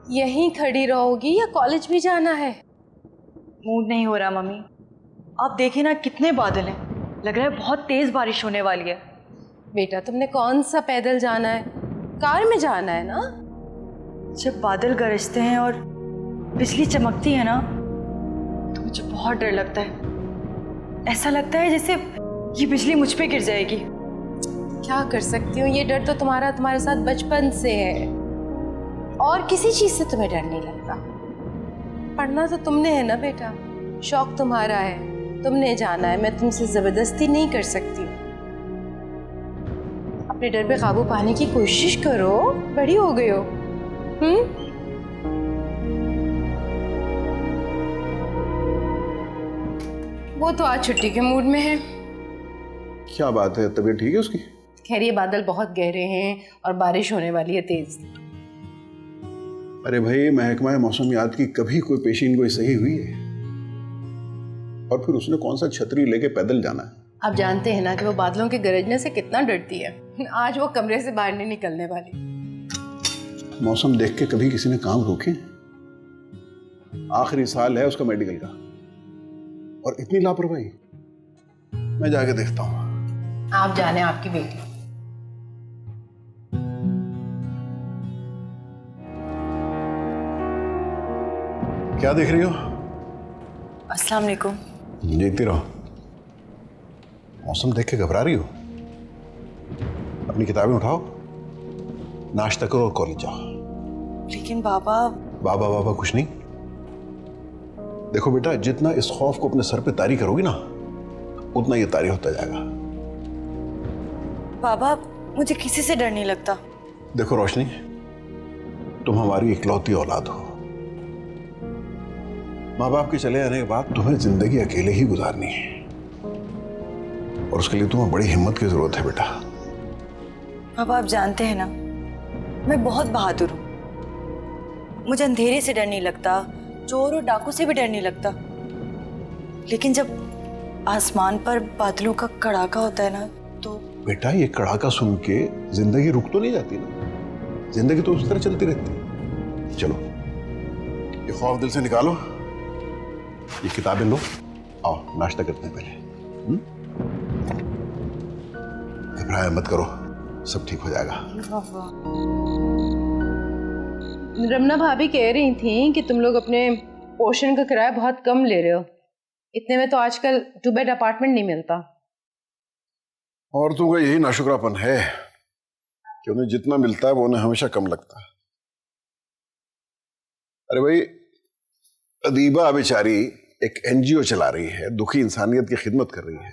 यहीं खड़ी रहोगी या कॉलेज भी जाना है? मूड नहीं हो रहा मम्मी। आप देखिए ना कितने बादल हैं, लग रहा है बहुत तेज बारिश होने वाली है। बेटा तुमने कौन सा पैदल जाना है, कार में जाना है ना। जब बादल गरजते हैं और बिजली चमकती है ना तो मुझे बहुत डर लगता है। ऐसा लगता है जैसे ये बिजली मुझ पे गिर जाएगी। क्या कर सकती हूँ, ये डर तो तुम्हारे साथ बचपन से है और किसी चीज से तुम्हें डर नहीं लगता। पढ़ना तो तुमने है ना बेटा, शौक तुम्हारा है, तुमने जाना है, मैं तुमसे जबरदस्ती नहीं कर सकती हूँ। अपने डर पे काबू पाने की कोशिश करो, बड़ी हो गई हो। वो तो आज छुट्टी के मूड में है। क्या बात है, तबीयत ठीक है उसकी? खैर ये बादल बहुत गहरे हैं और बारिश होने वाली है तेज। अरे भाई, महकमा मौसमियात की कभी कोई पेशीन कोई सही हुई है? और फिर उसने कौन सा छतरी लेके पैदल जाना है? आप जानते हैं ना कि वो बादलों के गरजने से कितना डरती है। आज वो कमरे से बाहर नहीं निकलने वाली। मौसम देख के कभी किसी ने काम रोके? आखिरी साल है उसका मेडिकल का और इतनी लापरवाही। मैं जाके देखता हूँ। आप जाने आपकी बेटी। क्या देख रही हो? अस्सलाम वालेकुम। जीती रहो। मौसम देख के घबरा रही हो? अपनी किताबें उठाओ, नाश्ता करो और कॉलेज जाओ। लेकिन बाबा। बाबा कुछ नहीं। देखो बेटा, जितना इस खौफ को अपने सर पे तारी करोगी ना, उतना ये तारी होता जाएगा। बाबा मुझे किसी से डर नहीं लगता। देखो रोशनी, तुम हमारी इकलौती औलाद हो। माँ बाप के चले जाने के बाद तुम्हें जिंदगी अकेले ही गुजारनी है और उसके लिए तुम्हें बड़ी हिम्मत की जरूरत है बेटा। बाबा आप जानते हैं ना, मैं बहुत बहादुर हूँ। मुझे अंधेरे से डर नहीं लगता, चोर और डाकू से भी डर नहीं लगता। लेकिन जब आसमान पर बादलों का कड़ाका होता है ना तो। बेटा ये कड़ाका सुन के जिंदगी रुक तो नहीं जाती ना, जिंदगी तो उस तरह चलती रहती है। चलो ये खौफ दिल से निकालो, ये किताबें लो, आओ नाश्ता करते हैं पहले। घबराया मत करो, सब ठीक हो जाएगा। रमना भाभी कह रही थी कि तुम लोग अपने पोर्शन का किराया बहुत कम ले रहे हो। इतने में तो आजकल 2 बेड अपार्टमेंट नहीं मिलता। औरतों का यही नाशुक्रापन है कि उन्हें जितना मिलता है वो उन्हें हमेशा कम लगता है। अरे भाई, अदीबा बेचारी एक एनजीओ चला रही है, दुखी इंसानियत की खिदमत कर रही है।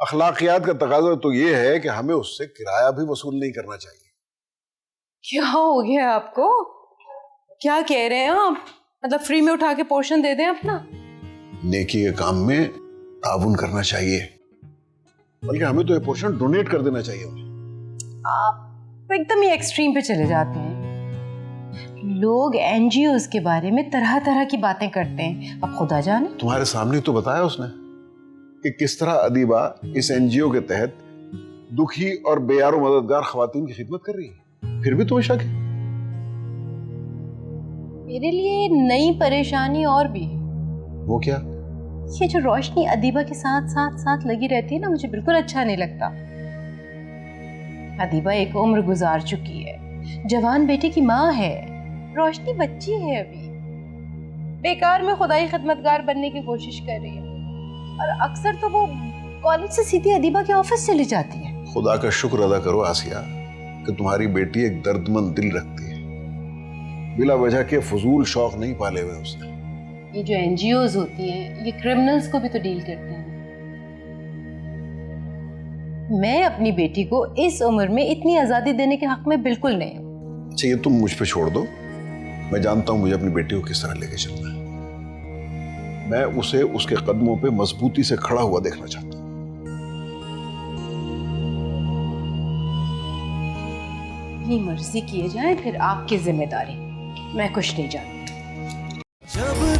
अखलाकियात का तकाजा तो ये है कि हमें उससे किराया भी वसूल नहीं करना चाहिए। क्या हो गया आपको? क्या कह रहे हैं आप? मतलब फ्री में उठा के पोर्शन दे दें अपना? नेकी के काम में ताउन करना चाहिए, बल्कि हमें तो ये पोर्शन डोनेट कर देना चाहिए। आप एकदम ही एक्सट्रीम पे चले जाते हैं। लोग एनजीओज के बारे में तरह तरह की बातें करते हैं, अब खुदा जाने। तुम्हारे सामने तो बताया उसने कि किस तरह अदीबा इस एनजीओ के तहत दुखी और बेयारो मददगार खवातीन की खिदमत कर रही है, फिर भी तुम्हें शक है? मेरे लिए नई परेशानी और भी है। वो क्या? ये जो रोशनी अदीबा के साथ साथ साथ लगी रहती है ना, मुझे बिल्कुल अच्छा नहीं लगता। अदीबा एक उम्र गुजार चुकी है, जवान बेटे की माँ है, रोशनी बच्ची है अभी, बेकार में खुदाई खिदमतगार बनने की कोशिश कर रही है और अक्सर तो वो कॉलेज से सीधी अदीबा के ऑफिस चली जाती है। खुदा का शुक्र अदा करो आसिया कि तुम्हारी बेटी एक दर्दमंद दिल रखती है, बिला वजह के फजूल शौक नहीं पाले हुए उसने। ये जो एनजीओज होती हैं, ये क्रिमिनल्स को भी तो डील करते हैं। मैं अपनी बेटी को इस उम्र में इतनी आजादी देने के हक में बिल्कुल नहीं हूँ। अच्छा ये तुम मुझ पे छोड़ दो, मैं जानता हूं मुझे अपनी बेटी को किस तरह लेके चलना है। मैं उसे उसके कदमों पे मजबूती से खड़ा हुआ देखना चाहता हूं। अपनी मर्जी किए जाए, फिर आपकी जिम्मेदारी, मैं कुछ नहीं जानती। जब